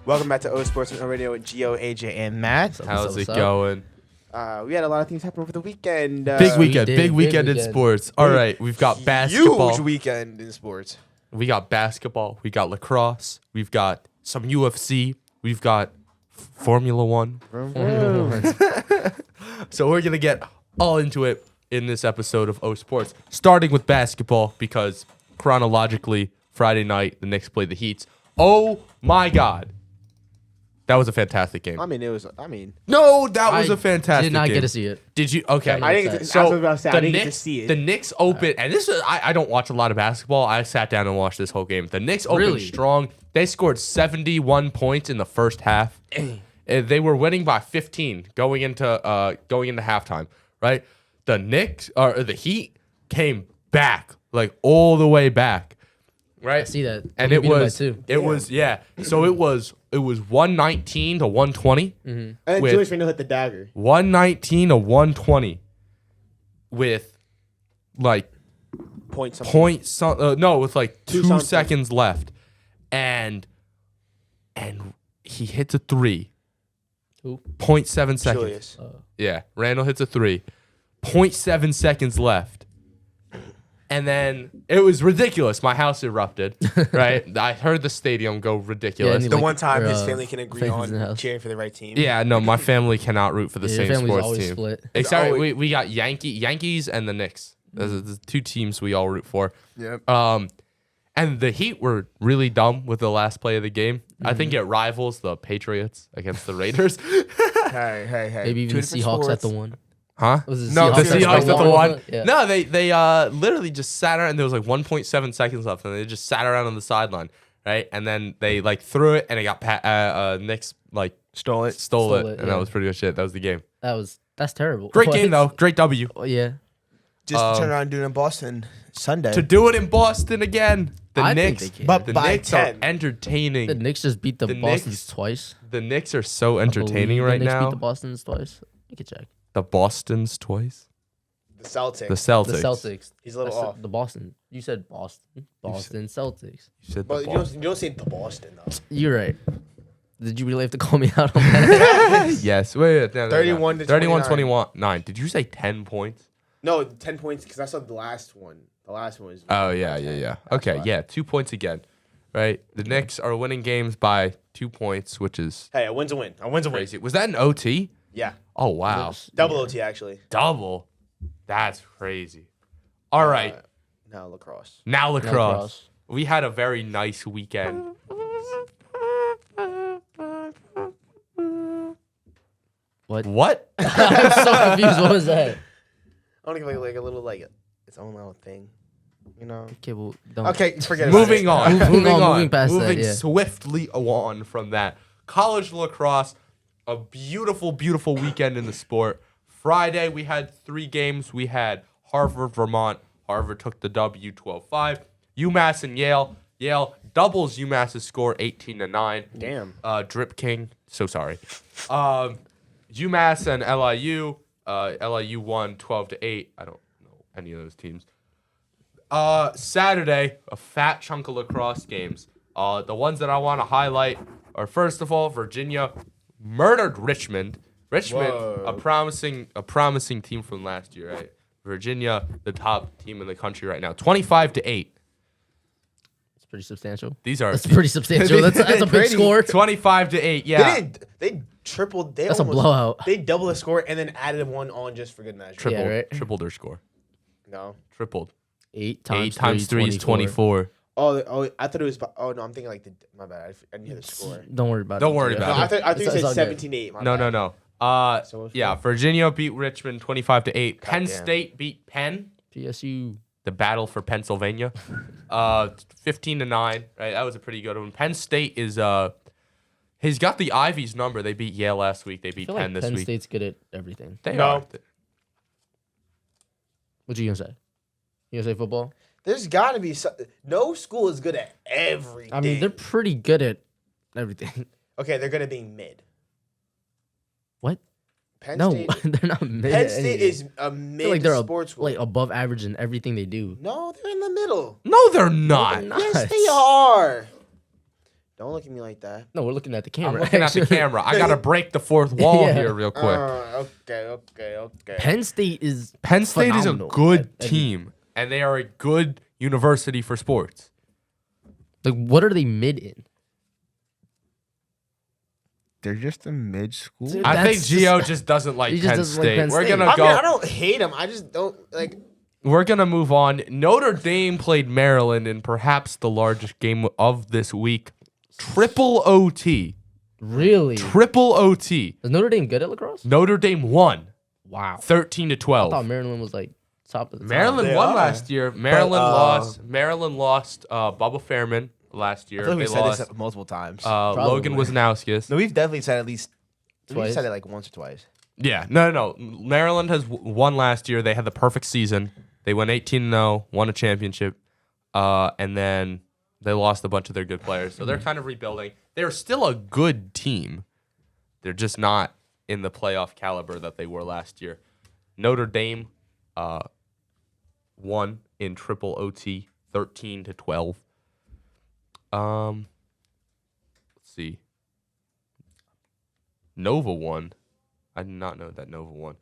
Welcome back to O Sports and O Radio with Gio, AJ, and Matt. How's it going? We had a lot of things happen over the weekend. Big weekend. did. Big weekend Big in weekend. sports. All right, we've got basketball. Huge weekend in sports. We got basketball. We got lacrosse. We've got some UFC. We've got Formula One. So we're going to get all into it in this episode of O Sports, starting with basketball because chronologically, Friday night, the Knicks played the Heats. Oh, my God. That was a fantastic game. That was a fantastic Did not game. get to see it. Did you? Okay. Yeah, I didn't get to, So I was about to say, I the didn't get to Knicks, see it. the Knicks opened, and this is I don't watch a lot of basketball. I sat down and watched this whole game. The Knicks opened Really? strong. They scored 71 points in the first half. They were winning by 15 going into halftime. Right? The Heat came back like all the way back. Right? I see that. And We it beat them by was 2. it was yeah. So it was 119 to 120. And then with- Julius Randle hit the dagger. 119 to 120 with like With with like Two 2 something. seconds left, and he hits a 3. Who? 0.7 seconds. Julius. Yeah, Randall hits a 3. 0.7 seconds left. And then it was ridiculous. My house erupted, right? I heard the stadium go ridiculous. and The like, one time or, his family can agree fans in the on house. cheering for the right team. Yeah, no, my family cannot root for the Yeah, same your family's sports always team. split. Except always- we got Yankees and the Knicks. Those are the two teams we all root for. Yep. And the Heat were really dumb with the last play of the game. I think it rivals the Patriots against the Raiders. Hey. Maybe even Two the different Seahawks sports. at the 1. Huh? Was it No, The Seahawks Seahawks at the one. Yeah. No, they literally just sat around and there was like 1.7 seconds left and they just sat around on the sideline, right? And then they like threw it and it got Knicks like Stole it. stole it, it, and yeah. that was pretty much it. That was the game. That's terrible. Great game though. Great W. Oh, yeah. Just turn around and do it in Boston Sunday. To do it in Boston again. The I think Knicks, they can. But the by Knicks are 10. entertaining. The Knicks just beat the The Bostons Knicks- twice. The Knicks are so I entertaining believe right the Knicks now. beat the Bostons twice. You can check. The Bostons twice. the Celtics. The Celtics. The Celtics. He's a little That's off. The Boston. You said Boston. Boston Celtics. You said the But you Boston. don't say the Boston, though. You're right. Did you really have to call me out on that? Yes. Wait. No, 31 to 31 29. 29. Did you say 10 points? No, 10 points because I saw the last one. The last one was. Oh, yeah. Okay, why. yeah. 2 points again. Right? The Knicks are winning games by 2 points, which is Hey, a win's a win. A win's a win. crazy. Was that an OT? Yeah. Oh, wow. Double OT, actually. Double. That's crazy. All right. No, lacrosse. Now lacrosse. lacrosse. We had a very nice weekend. What? What? I'm so confused. What was that? I want to give like a little its own little thing, you know. Okay, well, don't. Okay, forget Moving about it. on. Moving past that, Moving yeah. swiftly on from that. College lacrosse, a beautiful, beautiful weekend in the sport. Friday, we had 3 games. We had Harvard, Vermont. Harvard took the W 12-5. UMass and Yale. Yale doubles UMass's score 18-9. Damn. Drip King. So sorry. UMass and LIU. LIU won 12-8. I don't know any of those teams. Saturday, a fat chunk of lacrosse games. The ones that I want to highlight are, first of all, Virginia murdered Richmond. Richmond, Whoa. a promising team from last year, right? Virginia, the top team in the country right now, 25-8. It's pretty substantial. These are That's pretty substantial. That's a big Pretty- score. 25-8. Yeah. They tripled. They That's a almost, blowout. They doubled the score and then added one on just for good measure. Tripled, right. tripled their score. No. Tripled. 8 8 times times 3 is 24. Oh, I thought it was. Oh no, I'm thinking like my bad. I didn't hear the score. Don't worry about it. Don't worry No, about it. I thought you It's all said good. 17-8. my No, bad. no. So what's Yeah, that? Virginia beat Richmond 25-8. Penn Goddamn. State beat Penn. PSU. The battle for Pennsylvania. 15-9. Right, that was a pretty good one. Penn State is he's got the Ivies number. They beat Yale last week. They I beat feel Penn like this Penn week. State's good at everything. They No. are. What you gonna say? You gonna say football? There's got to be no school is good at everything. I mean, they're pretty good at everything. okay. They're good at being mid. What? Penn No, State. they're not mid. Penn at State anything. is a I mid feel like they're sports school. like above average in everything they do. No, they're in the middle. No, they're not. They're not. Yes, they are. Don't look at me like that. No, we're looking at the camera. I'm looking at the actually. camera. I gotta break the fourth wall Yeah. here real quick. Okay. Penn State is Penn State is a phenomenal good at- at- team, and they are a good university for sports. Like, what are they mid in? They're just a mid school. Dude, I think That's Gio just- just doesn't like he just Penn doesn't like State. Penn We're State. gonna I go. mean, I don't hate him. I just don't like. We're gonna move on. Notre Dame played Maryland in perhaps the largest game of this week. Triple OT. Really? Triple OT. Is Notre Dame good at lacrosse? Notre Dame won Wow. 13 to I 12. thought Maryland was like top of the top. Maryland They won are. last year. Maryland lost Bubba Fairman last year. I feel like They we've said lost this multiple times. Logan Wisnowskis. No, we've definitely said at least. We've Twice? said it like once or twice. Yeah, no. Maryland has won last year. They had the perfect season. They went 18-0, won a championship, and then they lost a bunch of their good players. So they're kind of rebuilding. They're still a good team. They're just not in the playoff caliber that they were last year. Notre Dame won in triple OT, 13 to 12. Let's see. Nova won. I did not know that Nova won.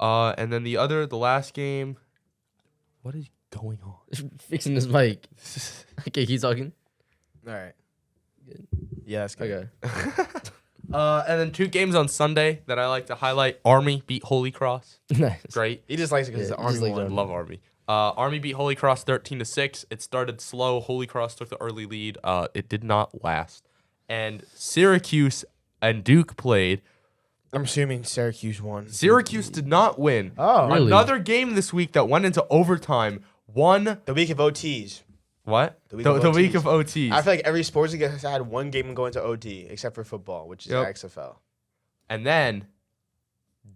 And then the last game. What is going on? Fixing this mic. Okay, keep talking. All right. Yeah, that's good. Okay. And then 2 games on Sunday that I like to highlight. Army beat Holy Cross. Nice. Great. He just likes it because Yeah, the he just army likes won. it. Love Army. Army beat Holy Cross 13-6. It started slow. Holy Cross took the early lead. It did not last. And Syracuse and Duke played. I'm assuming Syracuse won. Syracuse did not win. Oh, Really? Another game this week that went into overtime. Won the week of OTs. what? The week The, of the week OTs. of OTs. I feel like every sports league has had one game going to OT except for football, which is Yep. XFL. And then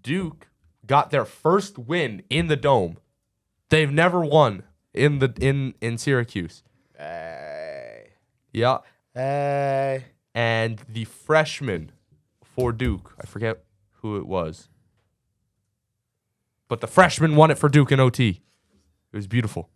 Duke got their first win in the Dome. They've never won in Syracuse. Hey. Yeah. Hey. And the freshman for Duke, I forget who it was. But the freshman won it for Duke in OT. It was beautiful.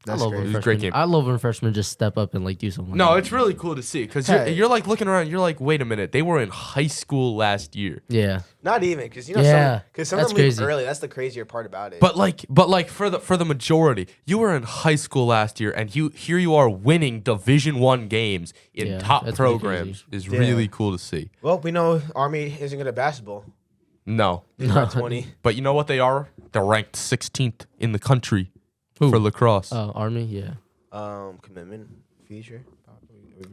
That's I love great. when It was a great freshmen- game. I love when freshmen just step up and like do something. No, like it's really cool to see because Hey. you're like looking around. You're like, wait a minute. They were in high school last year. that. Yeah. Not even because you know Yeah, some that's of them leave crazy. early. That's the crazier part about it. But like for the majority, you were in high school last year, and here you are winning Division I games in Yeah, top that's pretty programs. Is Yeah. really cool to see. well, we know Army isn't good at basketball. No, They're not 20. but you know what they are? They're ranked 16th in the country Who? for lacrosse. Oh, Army. Yeah. Commitment feature.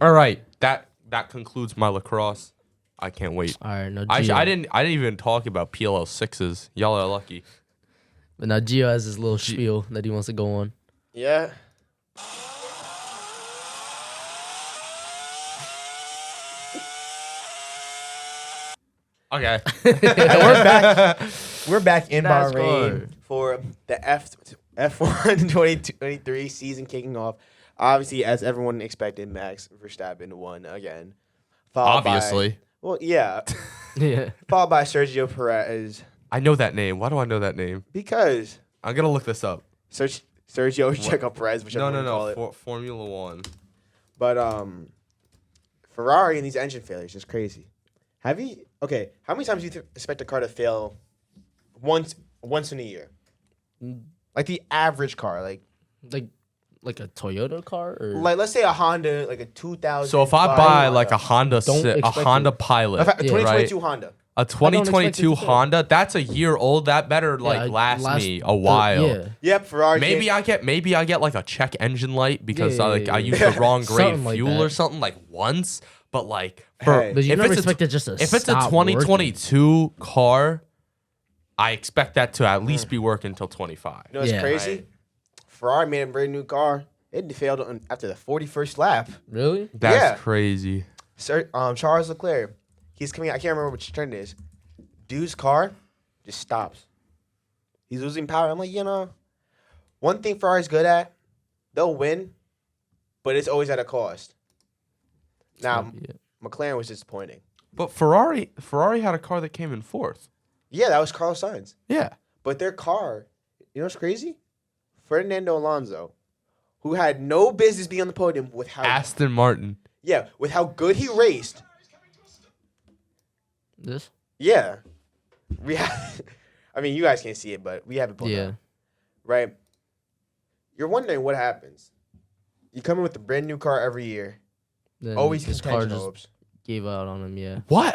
All right, that concludes my lacrosse. I can't wait. All right. No. I Gio. didn't even talk about PLL 6s. Y'all are lucky. But now Gio has his little spiel that he wants to go on. Yeah. Okay. We're back in That's Bahrain good. for the F1 2023 season kicking off. Obviously, as everyone expected, Max Verstappen won again. Followed by- Obviously, well, yeah. Yeah. Followed by Sergio Perez I know that name. Why do I know that name? because I'm gonna look this up. Sergio Checo Perez, whichever one you call it. Formula One. But Ferrari and these engine failures is crazy. How many times do you expect a car to fail once in a year? Like the average car, like Like a Toyota car or let's say a Honda, like a 2000. So if I buy like a Honda, Don't a expect Honda it. Pilot, a 2022 right? Honda. A expect it 2022 to fail. Honda, that's a year old. That better last me a while. Yeah. Yep, Ferrari. Maybe can't- I get like a check engine light because Yeah, I yeah. use the wrong grade Something like fuel that. or something like once. But like for Hey. But you if never it's expect it just to if it's a stop 2022 car, I expect that to at least be working until 25. You know what's Yeah. crazy? Right. Ferrari made a brand new car. It failed after the 41st lap. Really? That's Yeah. crazy. Charles Leclerc, he's coming. I can't remember which turn it is. Dude's car just stops. He's losing power. I'm like, one thing Ferrari's good at, they'll win, but it's always at a cost. Now, Yeah. McLaren was disappointing. But Ferrari had a car that came in fourth. Yeah, that was Carlos Sainz. Yeah. But their car, you know what's crazy? Fernando Alonso, who had no business being on the podium with how Aston Martin. Yeah, with how good he raced. This? Yeah, we have. I mean, you guys can't see it, but we have it pulled Yeah. up, right? You're wondering what happens. You come in with a brand new car every year. Then Always his car contention just hopes. gave out on him. Yeah. What?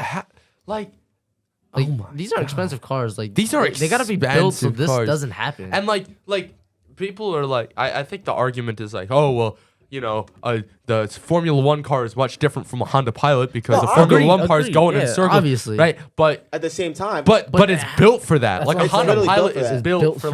Like, Like oh my these are expensive cars. Like These are they gotta be built so expensive this cars. doesn't happen. And like people are like, I think the argument is like, oh well, you know, the Formula One car is much different from a Honda Pilot because No, the I Formula agree, One car is agreed. going in Yeah, circles, obviously. right? But At the same time, but it's built for that. That's Like why a it's Honda literally built Pilot for is that. built for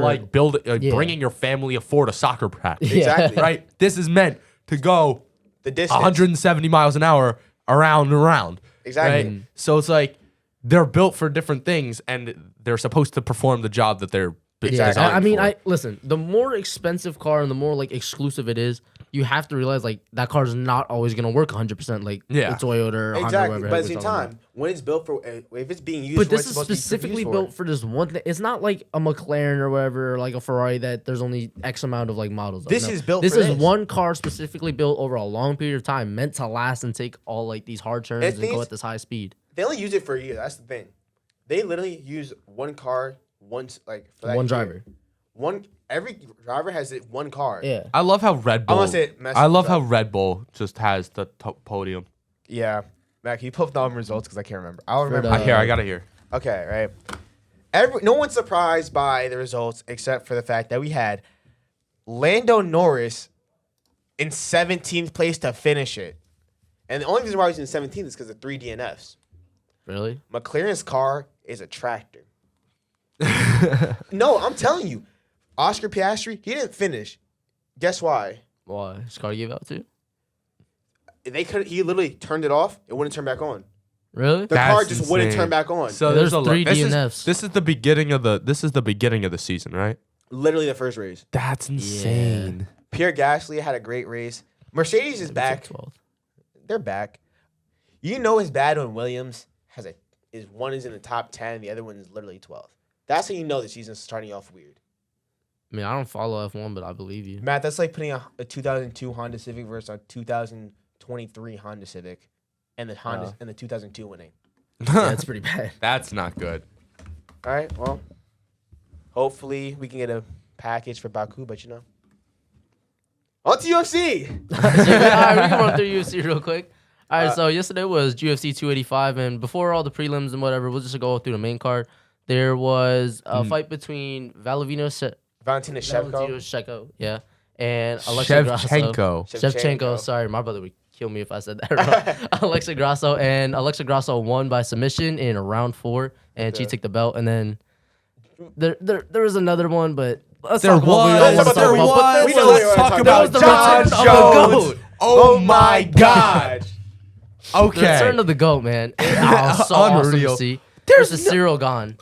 like Yeah. bringing your family of 4 to soccer practice, Yeah. exactly. right? This is meant to go The distance. 170 miles an hour around and around. Exactly. Right? So it's like they're built for different things, and they're supposed to perform the job that they're Exactly. designed I mean, for. listen. The more expensive car and the more like exclusive it is, you have to realize like that car is not always gonna work 100%. Like Yeah. a Toyota or Honda, Exactly. whatever But at we're the same talking about. time, when it's built for, if it's being used, But for what this it's is supposed to be specifically used built for this one thing. It's not like a McLaren or whatever, or like a Ferrari that there's only X amount of like models. Of. This No. is built This for is this. one car specifically built over a long period of time, meant to last and take all like these hard turns And and things- go at this high speed. They only use it for a year. That's the thing. They literally use one car once, like for that One year. driver. Every driver has it one car. Yeah. I love how Red Bull. Unless it messes I love how up. Red Bull just has the podium. Yeah. Matt, can you pull up the results because I can't remember. I'll remember. the- I gotta hear. Okay, right. No one's surprised by the results except for the fact that we had Lando Norris in 17th place to finish it. And the only reason why he's in 17th is because of 3 DNFs. Really? McLaren's car is a tractor. No, I'm telling you. Oscar Piastri, he didn't finish. Guess why? Why? His car gave out too? He literally turned it off. It wouldn't turn back on. Really? The car just wouldn't turn back on. So Yeah, there's there's a three this DNFs. Is, this is the beginning of the season, right? Literally the first race. That's insane. Pierre Gasly had a great race. Mercedes is back. 12th. They're back. You know it's bad when Williams one is in the top 10, the other one is literally 12th. That's how you know the season's starting off weird. I mean, I don't follow F1, but I believe you. Matt, that's like putting a 2002 Honda Civic versus a 2023 Honda Civic, and the Honda and the 2002 winning. Yeah, it's pretty bad. That's not good. All right, well, hopefully we can get a package for Baku, but on to UFC. All right, we can run through UFC real quick. All right, so yesterday was UFC 285, and before all the prelims and whatever, we'll just go through the main card. There was a fight between Valentina Shevchenko. Shevchenko, yeah, and Alexa Grasso. Shevchenko. Sorry, my brother would kill me if I said that wrong. Alexa Grasso, and Alexa Grasso won by submission in round 4, and she took the belt. And then there was another one, but let's talk about what we all want to talk about. But We know what we wanna talk about. the John return of the Jones. GOAT. Oh my God. The Okay. return of the GOAT, man. It was so awesome Unreal. to see. There's There's Cyril gone.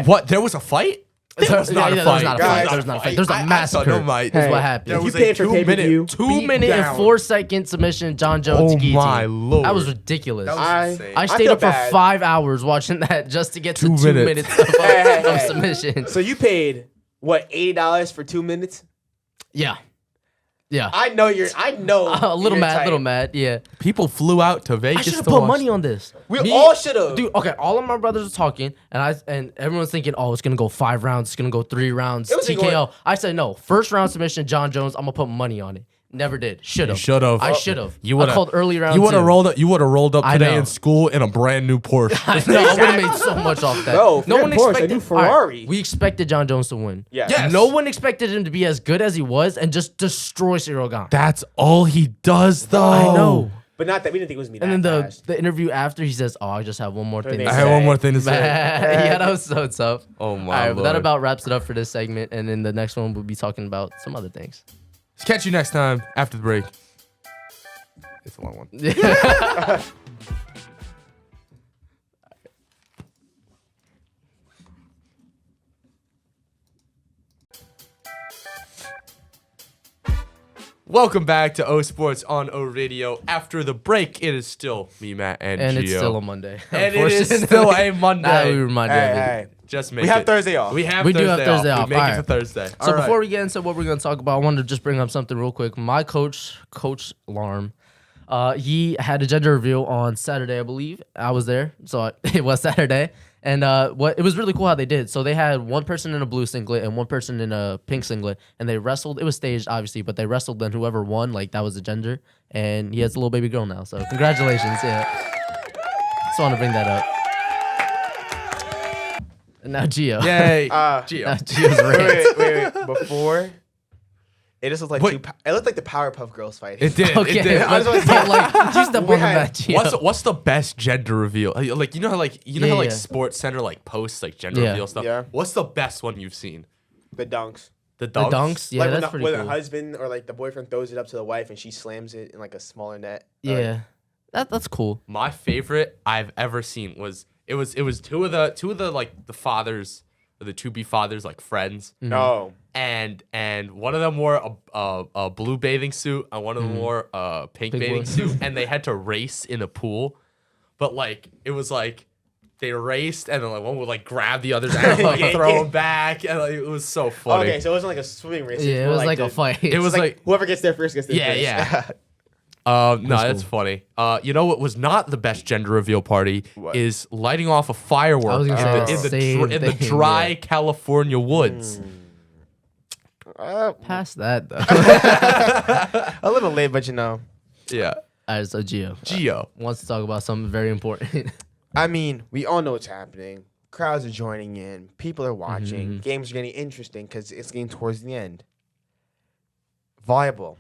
What? There was a fight? There was not a There fight. was not a fight. There was not a fight. There's a massacre. Is what happened. There was you paid a for 2 pay-per-view, minute, 2 minute and 4 second submission. John Jones. Oh guillotine. my Lord. That was ridiculous. That was I- insane. I I stayed feel up for bad. 5 hours watching that just to get to 2 2 minutes. minutes of, Hey, of hey. submission. So you paid what, $80 for 2 minutes? Yeah. I know A little you're mad, tight. little mad. Yeah. People flew out to I Vegas should have to put watch. money on this. We all should have. Dude, okay, all of my brothers were talking, and everyone's thinking, oh, it's gonna go 5 rounds, it's gonna go 3 rounds, It was TKO. going- I said no. First round submission, John Jones. I'm gonna put money on it. Never did. Should have. should've. I should have. You I would've- called early round. You would have two. rolled up. You would have rolled up I today know. in school in a brand new Porsche. No, I would have made so much off that. Bro, no forget one Porsche, I expected do all right, Ferrari. we expected John Jones to win. Yeah. Yes. No one expected him to be as good as he was and just destroy Cyril Gane. That's all he does, though. I know. But not that we didn't think it was me. And then that the fast. interview after, he says, "Oh, I just have one more thing." Thing to I to have say." one more thing to say. Yeah, that was so tough. Oh All my right, but that Lord. about wraps it up for this segment, and then the next one we'll be talking about some other things. Catch you next time after the break. It's a long one. Welcome back to O Sports on O Radio. After the break, it is still me, Matt, and And Gio. it's still a Monday. And it is unfortunately. still a Monday. Nah, we remind you of it. Hey, Just make we have it. Thursday off. We have We do Thursday have Thursday off. off. We make it to Alright. Thursday. So before we get into what we're going to talk about, I wanted to just bring up something real quick. My coach Larm, He had a gender reveal on Saturday, I believe. I was there, so it was Saturday. And it was really cool how they did. So they had one person in a blue singlet and one person in a pink singlet, and they wrestled. It was staged, obviously, but they wrestled. Then whoever won, like that was the gender. And he has a little baby girl now. So congratulations, yeah. Just want to bring that up. And now Gio. Yay. Now Gio. Gio's rant. wait. Before, it just looked like Wait. it looked like the Powerpuff Girls fighting. It did. Okay, It did. I was but, gonna say, like, you step we on the had- mat, Gio. What's the best gender reveal? Like you know how how Yeah. Sports Center like posts like gender Yeah. reveal stuff. Yeah. What's the best one you've seen? The dunks. The The dunks? Yeah, like that's when, pretty when cool. the husband or like the boyfriend throws it up to the wife and she slams it in like a smaller net. Yeah. That's cool. My favorite I've ever seen was two of the like the fathers or the to be fathers like friends. No. And one of them wore a blue bathing suit and one of them wore a pink Pink bathing one. suit, and they had to race in a pool. But like it was like they raced and then like one would like grab the other's ankle and Yeah, throw yeah. him back, and like, it was so funny. Okay, so it wasn't like a swimming race. Yeah, it more was like a the- fight. It was It's like whoever gets there first gets there Yeah, first. yeah. No, that's funny. You know what was not the best gender reveal party What? is lighting off a firework I was gonna say in the the same in the thing, dry yeah. California woods. Past that, though. a little late, but you know. Yeah, All right, so Gio Gio. wants to talk about something very important. I mean, we all know what's happening. Crowds are joining in. People are watching. Mm-hmm. Games are getting interesting because it's getting towards the end. Volleyball.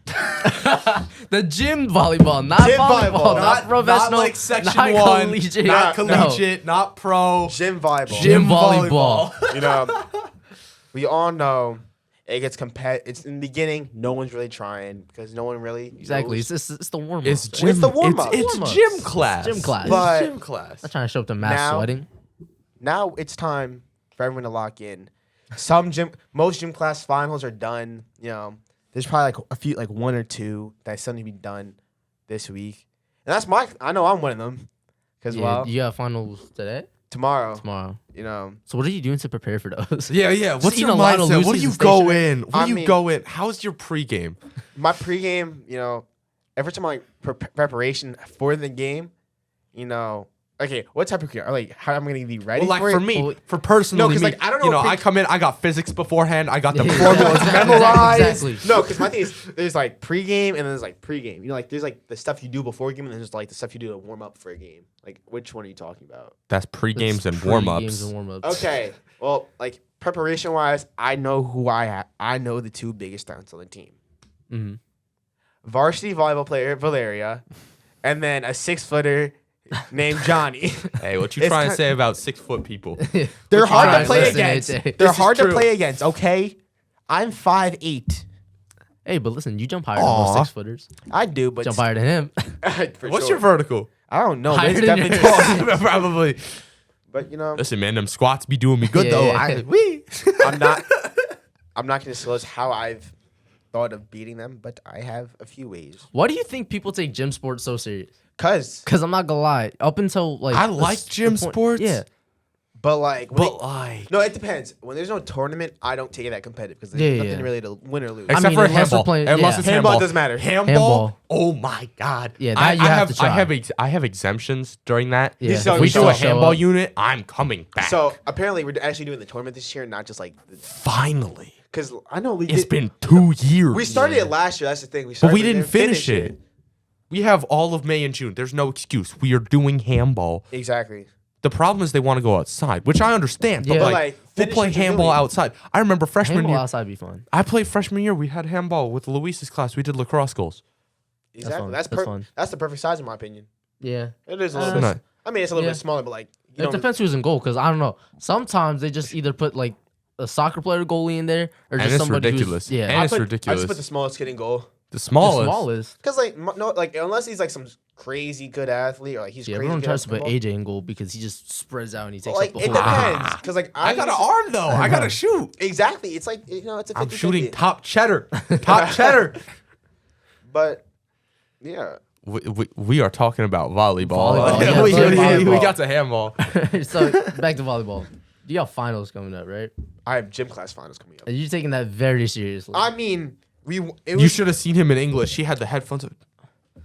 The gym volleyball, not Gym volleyball, volleyball, not professional, not like section not one, collegiate, not No. collegiate, not pro. Gym volleyball. Gym volleyball. You know, we all know it gets It's in the beginning. No one's really trying because no one really Exactly. knows. It's the warm up. It's Well, it's the warm-up. It's Warm-ups. gym class. Gym class. But- Gym class. Not trying to show up to mass Now- sweating. Now it's time for everyone to lock in. Most gym class finals are done. You know, there's probably like a few, like one or two that still need to be done this week. And that's I know I'm one of them. Because, Yeah, well, you got finals today, tomorrow, tomorrow. you know, So what are you doing to prepare for those? Yeah. What's eating your a lot of mindset? What do Lucy's you and go stationery? in? What I do you mean- go in? How's your pregame? my pregame, you know, every time I preparation for the game, you know, okay, what type of like how am I gonna be ready Well, like for for it? me, Well, for personally, No, 'cause, me, like, I don't know You know, if I it- come in. I got physics beforehand. I got the Yeah, formulas exactly. memorized. Exactly. No, because my thing is there's like pregame and then there's like pregame. You know, like there's like the stuff you do before a game and then there's like the stuff you do to warm up for a game. Like which one are you talking about? That's pre-games and It's warm-ups. pre-games and warm-ups. Okay, well, like preparation wise, I know who I know the two biggest talents on the team. Mm-hmm. Varsity volleyball player Valeria, and then a 6-footer named Johnny. Hey, what you It's trying to kind- say about 6-foot people? They're hard Alright, to play listen, against. AJ. They're This is hard to true. play against. Okay, I'm 5'8". Hey, but listen, you jump higher than Aw. most 6-footers. I do, but Jump higher than him. for What's sure. your vertical? I don't know. Higher But it's than definitely yours. Probably. But you know, Listen, man, them squats be doing me good Yeah, though. yeah. Wee. I'm not going to disclose how I've thought of beating them, but I have a few ways. Why do you think people take gym sports so serious? Cause, Because I'm not gonna lie, up until like I the like s- the gym point- sports. Yeah, but like, when But like, no, it depends. When there's no tournament, I don't take it that competitive because there's Yeah, nothing yeah. really to win or lose. I except mean, for unless they're handball. playing- Unless yeah. it's Handball handball doesn't matter. Handball. Oh my god. Yeah, that you have to try. I have exemptions during that. Yeah. So If we you do a show handball up. unit, I'm coming back. So apparently, we're actually doing the tournament this year, not just like finally, because I know we it's did, been 2 years. we started it last year. That's the thing. but we didn't finish it. We have all of May and June. There's no excuse. We are doing handball. Exactly. The problem is they want to go outside, which I understand. But Yeah. But, like, like, we'll finish play what you're handball doing. outside. I remember freshman handball year. outside be fun. I played freshman year. We had handball with Luis's class. We did lacrosse goals. Exactly. fun. That's That's fun. That's the perfect size in my opinion. Yeah, It is a Uh, little bit. Nice. I mean, it's a little yeah. bit smaller, but like you it don't. depends who's in goal. Because I don't know. Sometimes they just either put like a soccer player goalie in there, or And just it's somebody ridiculous. who's yeah. And it's I ridiculous. just put the smallest kid in goal. The The smallest. smallest. Because like no, like unless he's like some crazy good athlete or like he's Yeah, crazy everyone good tries at to put football. AJ in goal because he just spreads out and he takes Like up the it whole. depends. Because like I got an arm though. I gotta shoot. Exactly. It's like you know it's a 50-50. I'm shooting top cheddar. Top cheddar. But yeah, We are talking about volleyball. Volleyball, yeah, we, volleyball. we got to handball. So back to volleyball. You got finals coming up, right? I have gym class finals coming up. And you're taking that very seriously. I mean, it You was should have seen him in English. He had the headphones.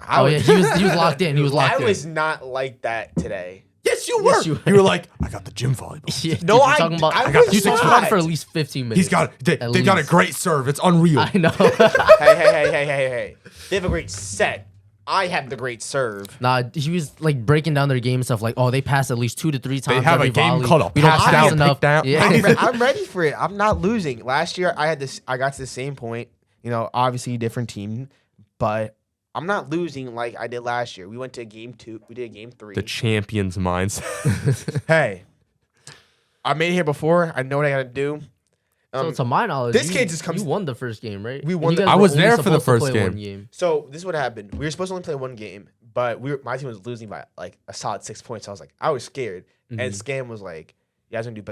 Oh yeah, he was locked in. He was locked I in. was not like that today. Yes, you were. Yes, you you were. were like, I got the gym volleyball. Yeah, No, dude, you're I- talking about. I got You was talked not. about for at least 15 minutes. He's got they At got a least. great serve. It's unreal. I know. Hey. They have a great set. I have the great serve. Nah, he was like breaking down their game stuff. Like, oh, they pass at least 2 to 3 times. have a every game volley. called a We don't pass pass down, enough. pick down. Yeah. I'm ready for it. I'm not losing. Last year I got to the same point. You know, obviously different team, but I'm not losing like I did last year. We went to game 2. We did game 3. The champion's mindset. Hey, I made it here before. I know what I gotta do. So to my knowledge, this you, kid just comes- You won the first game, right? We And won you the- guys I were was only there for the supposed to first play game. one game. So this is what happened. We were supposed to only play one game, but my team was losing by like a solid 6 points. So I was scared, and Scam was like, "You guys gonna do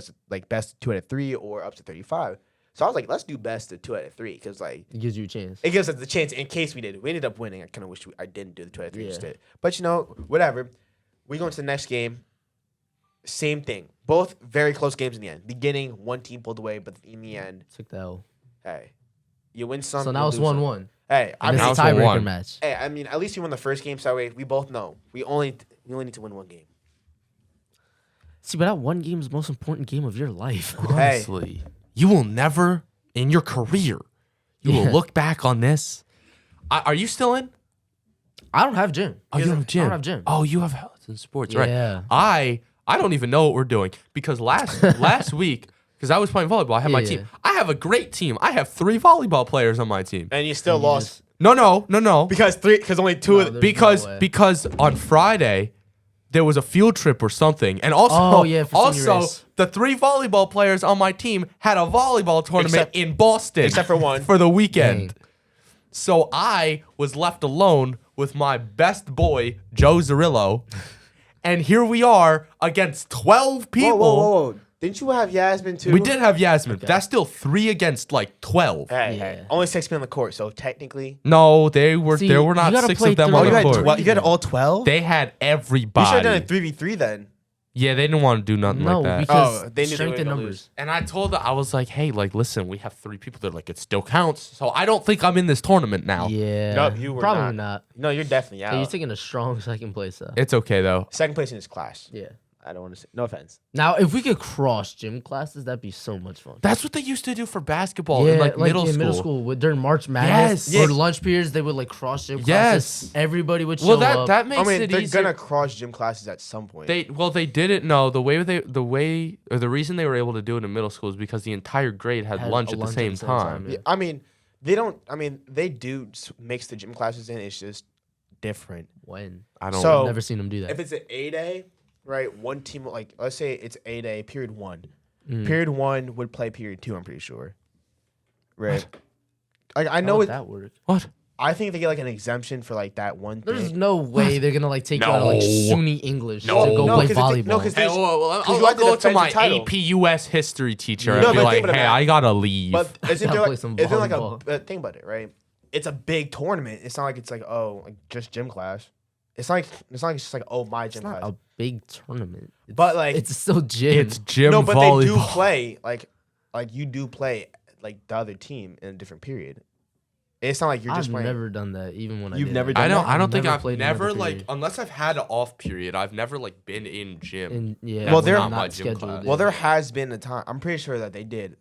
best 2 out of 3 or up to 35." So I was like, "Let's do best of 2 out of 3 because like It gives you a chance. it gives us the chance in case we did. We ended up winning. I kind of wish I didn't do the 2 out of 3 Yeah. instead. But you know, whatever. We go into the next game. Same thing. Both very close games in the end. Beginning, one team pulled away, but in the end, Took the L. hey, you win some. So you now it's lose some. 1-1. Hey, I And mean, it's a now it's tiebreaker 1-1. match. hey, I mean, at least you won the first game, so that way we both know we only need to win one game. See, but that one game is the most important game of your life. Honestly, you will never in your career. You will Yeah. look back on this. Are you still in? I don't have gym. Oh, you don't have gym. I don't have gym. Oh, you have health and sports, Yeah. right? I don't even know what we're doing because last week, because I was playing volleyball, I had my Yeah. team. I have a great team. I have 3 volleyball players on my team. And you still You lost just- No. because only 2 No, of the, there's Because no way. because on Friday there was a field trip or something, and also Oh, yeah, for senior also race. the 3 volleyball players on my team had a volleyball tournament Except- in Boston, except for one. for the weekend. Dang. So I was left alone with my best boy Joe Zarillo, and here we are against 12 people. whoa. Didn't you have Yasmin too? We did have Yasmin. But that's still 3 against like 12. Hey, Yeah. only 6 men on the court, so technically. No, they were. See, there were not you gotta 6 play of them through- on Oh, the you had court. 12? You got all 12? They had You should everybody. have done a 3v3 then. Yeah, they didn't want to do nothing No, like that. because Oh, they knew they strength were in gonna numbers. And I told her, I was like, hey, like, listen, we have 3 people. They're like, it still counts. So I don't think I'm in this tournament now. Yeah. Nope, you were Probably not. not. No, you're definitely out. Yeah, you're taking a strong second place though. It's okay, though. Second place in this class. Yeah. I don't want to say. No offense. Now, if we could cross gym classes, that'd be so much fun. That's what they used to do for basketball yeah, in, like, middle in school. middle school during March Madness Yes. or lunch periods, they would like cross gym Yes. classes. Everybody would show Well, that, up. that makes I mean, it they're easier. gonna cross gym classes at some point. They didn't know the reason they were able to do it in middle school is because the entire grade had Had lunch a at the same time. yeah. Yeah, I mean, they don't. I mean, they do mix the gym classes in. It's just different. When? I don't. So- I've never seen them do that. If it's an A-Day, right? One team, like let's say it's A-Day, period 1. Mm. Period 1 would play period 2. I'm pretty sure. Right. Like I How know would it. that work? What? I think they get like an exemption for like that one thing. There's no way they're gonna like take you out of like No. SUNY English No. to go No, play 'cause it's- volleyball. no, 'cause Hey, There's- well, you I'll have to go to defend my your title. AP US history teacher Yeah. and No, be but like, think about hey, that. I gotta leave. But isn't Gotta there play like, some isn't there like volleyball. a think about it, right? It's a big tournament. It's not like it's like just gym class. It's like it's just like my It's gym not class. a big tournament. It's, But, like- it's still gym. It's gym No, but volleyball. they do play like you do play like the other team in a different period. It's not like you're just I've playing. never done that, even when You've I did never it. done I don't think never I've played never another like period. unless I've had an off period, I've never like been in gym. And, yeah, Well, when they're I'm not my gym scheduled, class. yeah. Well, there has been a time. I'm pretty sure that they did.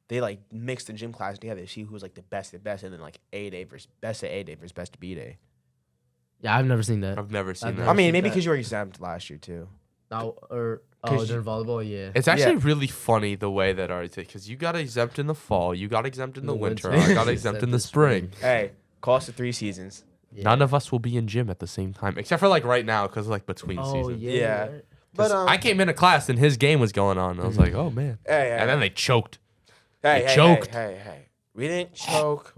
They like mixed the gym class together to see who was like the best, and then like A-Day versus best at A-Day versus best at B-Day. Yeah, I've never seen that. I've never seen I've that. never I mean, seen maybe that. because you were exempt last year too. Now, or 'Cause during volleyball, yeah. It's actually Yeah. really funny the way that ours because you got exempt in the fall, you got exempt in the winter, winter. I got exempt in the spring. Hey, cost of 3 seasons. Yeah. None of us will be in gym at the same time, except for like right now because like between Oh seasons. yeah. Yeah. right. But I came into class and his game was going on. And I was like, oh man. hey, And then they choked. hey, they hey, choked. Hey. We didn't choke.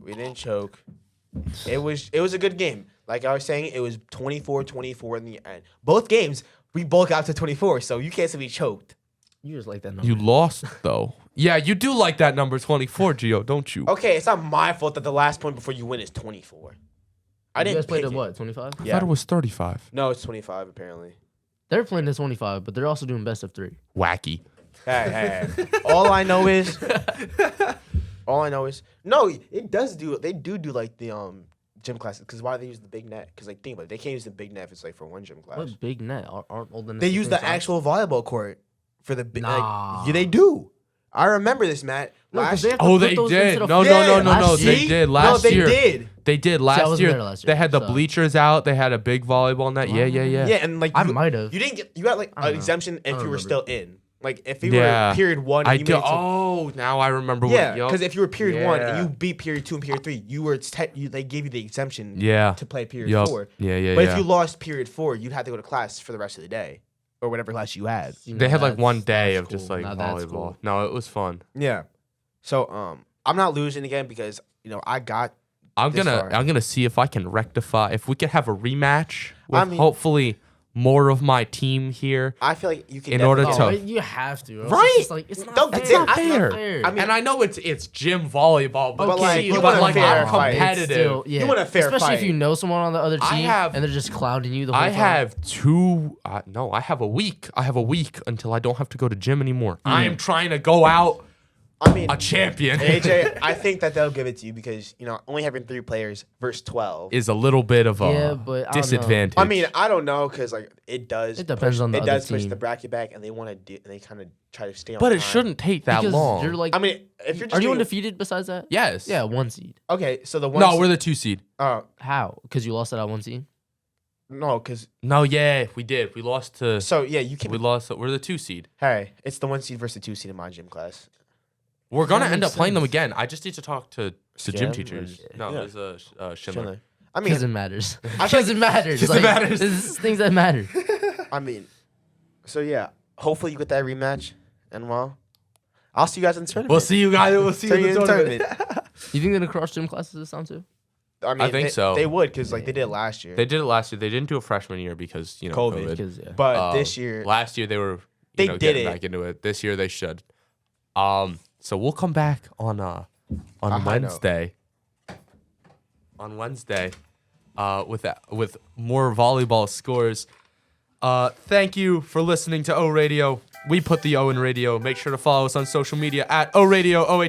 It was a good game. Like I was saying, it was 24-24 in the end. Both games, we both got to 24, so you can't say we choked. You just like that number. You lost though. Yeah, you do like that number 24, Gio, don't you? Okay, it's not my fault that the last point before you win is 24. I You didn't guys played pick at it. what? 25. I Yeah. thought it was 35. No, it's 25 apparently. They're playing at 25, but they're also doing best of 3. Wacky. Hey. All I know is no, it does do. They do like the gym classes. Because why do they use the big net? Because like think about it, they can't use the big net if it's like for one gym class. What big net? Aren't old enough They to use play the soccer? actual volleyball court for the big. Nah. Like, yeah, they do. I remember this, Matt. No, 'cause Last they have to Oh, put they those did. into the No, front. no, no, no, no. Last They year? did No, last they year. did. They did I last wasn't year. there last They year, had the so- bleachers out. They had a big volleyball net. Yeah, yeah, yeah. Yeah, and like I you, might have. You didn't get. You got like I don't an know. exemption if don't you were remember. still in. Like if you Yeah. were period one. I And you do. made it to, Oh, now I remember. yeah, what, because if you were period one and Yeah. you beat period 2 and period 3, you were they gave you the exemption. Yeah. To play period Yup. 4. Yeah, yeah, But yeah. if you lost period 4, you'd have to go to class for the rest of the day, or whatever class you had. See, They now had like one that's- day that's of just cool. like Now that's volleyball. cool. No, it was fun. Yeah. So I'm not losing again because I got. I'm This gonna far. see if I can rectify. If we could have a rematch with I mean- hopefully more of my team here. I feel like you can. In order definitely Oh, to- get- you have to. or else Right. It's just like, it's not Don't fair. get it. It's fair. not fair. I mean- And I know it's gym volleyball, but, But, like, you but want a like fair I'm fight. competitive. It's still, yeah. You want a fair Especially if fight. you know someone on the other I team have- and they're just clouding you the whole I time. have 2. No, I have a week. I have a week until I don't have to go to gym anymore. I am trying to go out I mean, a champion. AJ, I think that they'll give it to you because only having 3 players versus 12. is a little bit of a Yeah, but I don't know. disadvantage. I mean, I don't know because like it does. It depends on the It other does push team. the bracket back, and they want to do. And they kind of try to stay on. but it time. shouldn't take that Because long. you're like, I mean, if you're just are you doing- undefeated besides that? yes. Yeah, 1 seed. Okay, so the one. No, we're the 2 seed. How? Because you lost it at 1 seed? no, because No, yeah, we did. We lost to. so yeah, you can. We lost. We're the 2 seed. Hey, it's the 1 seed versus the 2 seed in my gym class. We're gonna That end up makes playing them sense. again. I just need to talk to gym Scav? teachers. Yeah. No, Yeah. it was Schindler. Schindler. I mean, Because it matters. I feel Because like- it matters. Because it Like, matters. This is things that matter. I mean, so yeah. Hopefully you get that rematch, and well, I'll see you guys in the tournament. We'll see you guys. We'll see you See in the tournament. You think they're gonna cross gym classes this time too? I mean, I think they, so. They would because like they did it last year. They did it last year. They didn't do it freshman year because COVID. COVID. Because yeah. but this year, last year they were They know, did getting it. back into it. This year they should. So we'll come back on high note. Wednesday. On Wednesday, with more volleyball scores. Thank you for listening to O Radio. We put the O in radio. Make sure to follow us on social media at O Radio OH